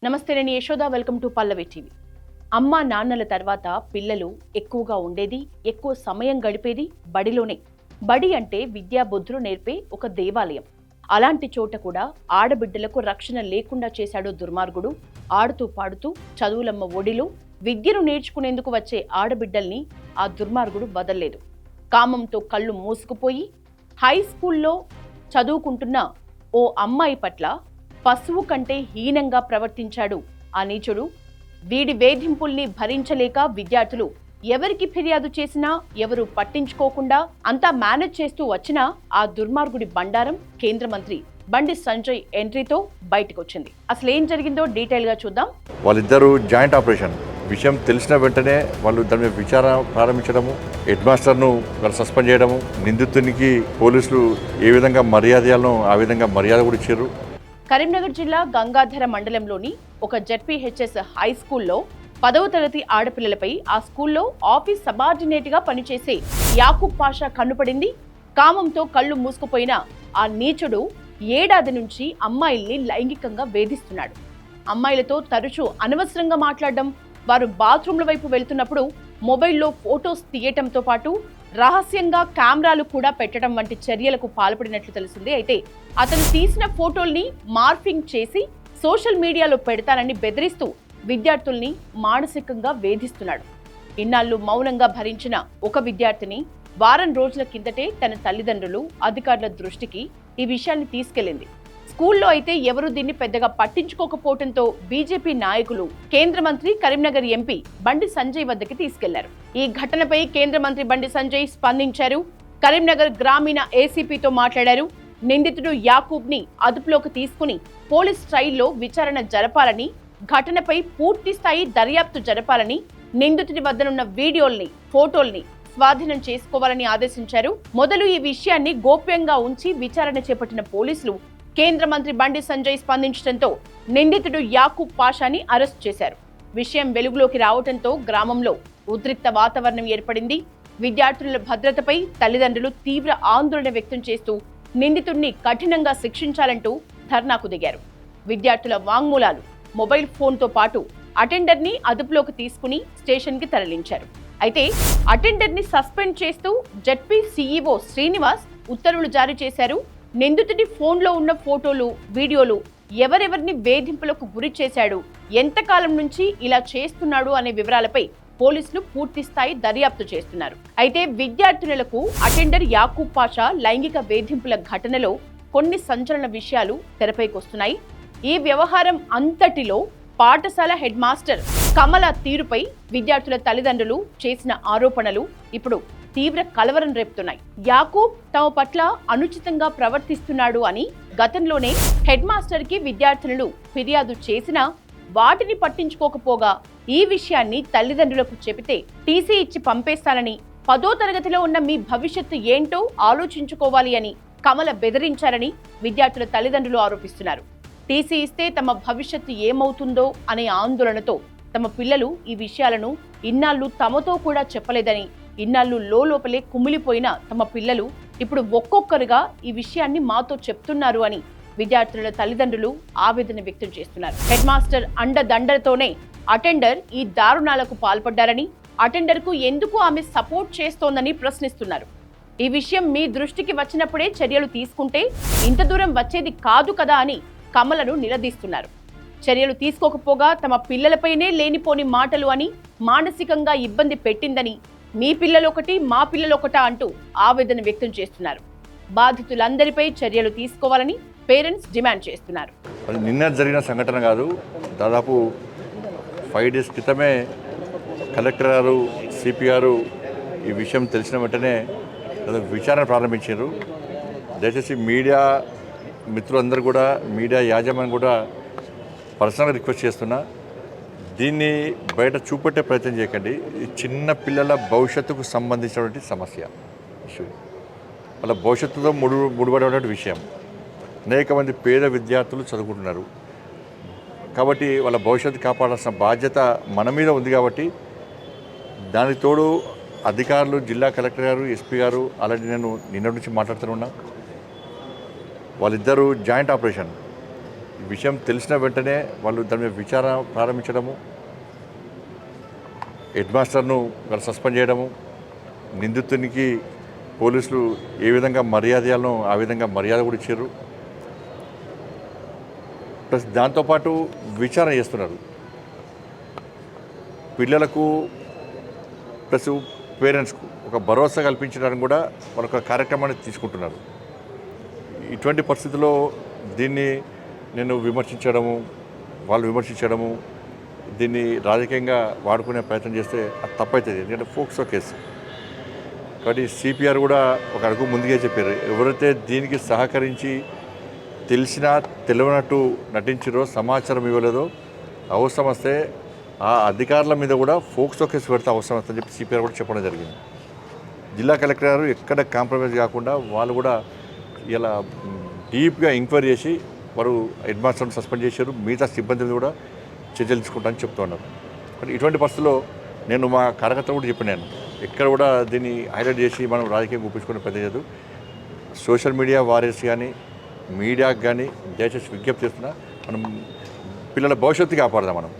నమస్తే, నేను Yashoda. Welcome to Pallavi TV. అమ్మ నాన్నల తర్వాత పిల్లలు ఎక్కువగా ఉండేది, ఎక్కువ సమయం గడిపేది బడిలోనే. బడి అంటే విద్యా బుద్ధులు నేర్పే ఒక దేవాలయం. అలాంటి చోట కూడా ఆడబిడ్డలకు రక్షణ లేకుండా చేశాడు దుర్మార్గుడు. ఆడుతూ పాడుతూ చదువులమ్మ ఒడిలో విద్యను నేర్చుకునేందుకు వచ్చే ఆడబిడ్డల్ని ఆ దుర్మార్గుడు వదల్లేదు. కామంతో కళ్ళు మూసుకుపోయి హై స్కూల్లో చదువుకుంటున్న ఓ అమ్మాయి పట్ల పశువు కంటే హీనంగా ప్రవర్తించాడు ఆ నీచుడు. వీడి వేధింపుల్ని భరించలేక విద్యార్థులు ఎవరికి ఫిర్యాదు చేసినా ఎవరు పట్టించుకోకుండా అంతా మేనేజ్ చేస్తూ వచ్చినా ఆ దుర్మార్గుడి బండారం కేంద్ర మంత్రి బండి సంజయ్ ఎంట్రీతో బయటకొచ్చింది. అసలు ఏం జరిగిందో డీటెయిల్ గా చూద్దాం. వాళ్ళిద్దరూ జాయింట్ ఆపరేషన్ విషయం తెలిసిన వెంటనే వాళ్ళు దాని మీద విచారణ ప్రారంభించడము, హెడ్ మాస్టర్ను సస్పెండ్ చేయడము, నిందితునికి పోలీసులు ఏ విధంగా మర్యాదలను ఆ విధంగా మర్యాద కూడా ఇచ్చారు. కరీంనగర్ జిల్లా గంగాధర మండలంలోని ఒక జెడ్పీహెచ్ఎస్ హై స్కూల్లో 10వ తరగతి ఆడపిల్లలపై ఆ స్కూల్లో ఆఫీస్ సబార్డినేట్ గా పనిచేసే యాకూబ్ పాషా కన్నుపడింది. కామంతో కళ్ళు మూసుకుపోయిన ఆ నీచుడు ఏడాది నుంచి అమ్మాయిల్ని లైంగికంగా వేధిస్తున్నాడు. అమ్మాయిలతో తరచూ అనవసరంగా మాట్లాడడం, వారు బాత్రూంల వైపు వెళ్తున్నప్పుడు మొబైల్లో ఫోటోస్ తీయటంతో పాటు రహస్యంగా కెమెరాలు కూడా పెట్టడం వంటి చర్యలకు పాల్పడినట్లు తెలిసింది. అయితే అతను తీసిన ఫోటోల్ని మార్ఫింగ్ చేసి సోషల్ మీడియాలో పెడతానని బెదిరిస్తూ విద్యార్థుల్ని మానసికంగా వేధిస్తున్నాడు. ఇన్నాళ్లు మౌనంగా భరించిన ఒక విద్యార్థిని వారం రోజుల కిందటే తన తల్లిదండ్రులు, అధికారుల దృష్టికి ఈ విషయాన్ని తీసుకెళ్లింది. స్కూల్లో అయితే ఎవరూ దీన్ని పెద్దగా పట్టించుకోకపోవడంతో బీజేపీ నాయకులు కేంద్ర మంత్రి, కరీంనగర్ ఎంపీ బండి సంజయ్ వద్దకి తీసుకెళ్లారు. ఈ ఘటనపై కేంద్ర మంత్రి బండి సంజయ్ స్పందించారు. కరీంనగర్ గ్రామీణ ఏసీపీతో మాట్లాడారు. నిందితుడు యాకూబ్ ని అదుపులోకి తీసుకుని పోలీస్ స్టైల్లో విచారణ జరపాలని, ఘటనపై పూర్తి స్థాయి దర్యాప్తు జరపాలని, నిందితుడి వద్దనున్న వీడియోల్ని, ఫోటోల్ని స్వాధీనం చేసుకోవాలని ఆదేశించారు. మొదలు ఈ విషయాన్ని గోప్యంగా ఉంచి విచారణ చేపట్టిన పోలీసులు కేంద్ర మంత్రి బండి సంజయ్ స్పందించడంతో నిందితుడు యాకూబ్ పాషాని అరెస్ట్ చేశారు. విషయం వెలుగులోకి రావడంతో గ్రామంలో ఉద్రిక్త వాతావరణం ఏర్పడింది. విద్యార్థుల భద్రతపై తల్లిదండ్రులు తీవ్ర ఆందోళన వ్యక్తం చేస్తూ నిందితుడిని కఠినంగా శిక్షించాలంటూ ధర్నాకు దిగారు. విద్యార్థుల వాంగ్మూలాలు, మొబైల్ ఫోన్తో పాటు అటెండర్ని అదుపులోకి తీసుకుని స్టేషన్కి తరలించారు. అయితే అటెండర్ని సస్పెండ్ చేస్తూ జెడ్పీ సీఈఓ శ్రీనివాస్ ఉత్తర్వులు జారీ చేశారు. నిందితుడి ఫోన్లో ఉన్న ఫోటోలు, వీడియోలు ఎవరెవరిని వేధింపులకు గురి చేశాడు, ఎంతకాలం నుంచి ఇలా చేస్తున్నాడు అనే వివరాలపై పోలీసులు పూర్తి స్థాయి దర్యాప్తు చేస్తున్నారు. అయితే విద్యార్థినులకు అటెండర్ యాకూబ్ పాషా లైంగిక వేధింపుల ఘటనలో కొన్ని సంచలన విషయాలు తెరపైకొస్తున్నాయి. ఈ వ్యవహారం అంతటిలో పాఠశాల హెడ్ మాస్టర్ కమల తీరుపై విద్యార్థుల తల్లిదండ్రులు చేసిన ఆరోపణలు ఇప్పుడు తీవ్ర కలవరం రేపుతున్నాయి. యాకూబ్ తమ పట్ల అనుచితంగా ప్రవర్తిస్తున్నాడు అని గతంలోనే హెడ్ మాస్టర్ కి విద్యార్థినులు ఫిర్యాదు చేసినా వాటిని పట్టించుకోకపోగా ఈ విషయాన్ని తల్లిదండ్రులకు చెబితే టీసీ ఇచ్చి పంపేస్తానని, 10వ తరగతిలో ఉన్న మీ భవిష్యత్తు ఏంటో ఆలోచించుకోవాలి అని కమల బెదిరించారని విద్యార్థుల తల్లిదండ్రులు ఆరోపిస్తున్నారు. టీసీ ఇస్తే తమ భవిష్యత్తు ఏమవుతుందో అనే ఆందోళనతో తమ పిల్లలు ఈ విషయాలను ఇన్నాళ్లు తమతో కూడా చెప్పలేదని, ఇన్నాళ్లు లోపలే కుమిలిపోయిన తమ పిల్లలు ఇప్పుడు ఒక్కొక్కరుగా ఈ విషయాన్ని మాతో చెప్తున్నారు అని విద్యార్థుల తల్లిదండ్రులు ఆవేదన వ్యక్తం చేస్తున్నారు. హెడ్ మాస్టర్ అండదండలతోనే అటెండర్ ఈ దారుణాలకు పాల్పడ్డారని, అటెండర్కు ఎందుకు ఆమె సపోర్ట్ చేస్తోందని ప్రశ్నిస్తున్నారు. ఈ విషయం మీ దృష్టికి వచ్చినప్పుడే చర్యలు తీసుకుంటే ఇంత దూరం వచ్చేది కాదు కదా అని కమలను నిలదీస్తున్నారు. చర్యలు తీసుకోకపోగా తమ పిల్లలపైనే లేనిపోని మాటలు అని, మానసికంగా ఇబ్బంది పెట్టిందని, మీ పిల్లలొకటి మా పిల్లలొకటా అంటూ ఆవేదన వ్యక్తం చేస్తున్నారు. బాధితులందరిపై చర్యలు తీసుకోవాలని పేరెంట్స్ డిమాండ్ చేస్తున్నారు. నిన్న జరిగిన సంఘటన కాదు, దాదాపు 5 days క్రితమే కలెక్టర్ గారు, సిపి గారు ఈ విషయం తెలిసిన వెంటనే విచారణ ప్రారంభించారు. దయచేసి మీడియా మిత్రులందరూ కూడా, మీడియా యాజమాన్యం కూడా పర్సనల్గా రిక్వెస్ట్ చేస్తున్నా, దీన్ని బయట చూపెట్టే ప్రయత్నం చేయకండి. ఈ చిన్న పిల్లల భవిష్యత్తుకు సంబంధించినటువంటి సమస్య, ఇష్యూ, వాళ్ళ భవిష్యత్తుతో ముడిపడినటువంటి విషయం. అనేక మంది పేద విద్యార్థులు చదువుకుంటున్నారు కాబట్టి వాళ్ళ భవిష్యత్తు కాపాడాల్సిన బాధ్యత మన మీద ఉంది. కాబట్టి దానికి తోడు అధికారులు, జిల్లా కలెక్టర్ గారు, ఎస్పీ గారు అలాంటి నేను నిన్నటి నుంచి మాట్లాడుతూ ఉన్నా, వాళ్ళిద్దరూ జాయింట్ ఆపరేషన్ ఈ విషయం తెలిసిన వెంటనే వాళ్ళు దాని మీద విచారణ ప్రారంభించడము, హెడ్ మాస్టర్ను వాళ్ళు సస్పెండ్ చేయడము, నిందితునికి పోలీసులు ఏ విధంగా మర్యాద ఇవ్వాలనో ఆ విధంగా మర్యాద కూడా ఇచ్చారు. ప్లస్ దాంతోపాటు విచారణ చేస్తున్నారు. పిల్లలకు ప్లస్ పేరెంట్స్కు ఒక భరోసా కల్పించడానికి కూడా మరొక కార్యక్రమాన్ని తీసుకుంటున్నారు. ఇటువంటి పరిస్థితుల్లో దీన్ని నేను విమర్శించడము, వాళ్ళు విమర్శించడము, దీన్ని రాజకీయంగా వాడుకునే ప్రయత్నం చేస్తే అది తప్పవుతుంది. ఎందుకంటే ఫోక్సో కేసు కాబట్టి సిపిఆర్ కూడా ఒక అడుగు ముందుగా చెప్పారు. ఎవరైతే దీనికి సహకరించి తెలిసినా తెలియనట్టు నటించారో, సమాచారం ఇవ్వలేదో, అవసరం వస్తే ఆ అధికారుల మీద కూడా ఫోక్సో కేసు పెడితే అవసరం వస్తుందని చెప్పి సిపిఆర్ కూడా చెప్పడం జరిగింది. జిల్లా కలెక్టర్ గారు ఎక్కడ కాంప్రమైజ్ కాకుండా వాళ్ళు కూడా ఇలా డీప్గా ఎంక్వైరీ చేసి వారు హెడ్ మాస్టర్ని సస్పెండ్ చేశారు. మిగతా సిబ్బందిని కూడా చర్యలు తీసుకుంటానని చెప్తున్నారు. కానీ ఇటువంటి పరిస్థితుల్లో నేను మా కార్యకర్తలు కూడా చెప్పినాను, ఎక్కడ కూడా దీన్ని హైలైట్ చేసి మనం రాజకీయం ఒప్పించుకునే పెద్ద చేయదు. సోషల్ మీడియా వారియర్స్ కానీ మీడియాకి కానీ దయచేసి విజ్ఞప్తి చేస్తున్నా, మనం పిల్లల భవిష్యత్తు కాపాడదాం. మనం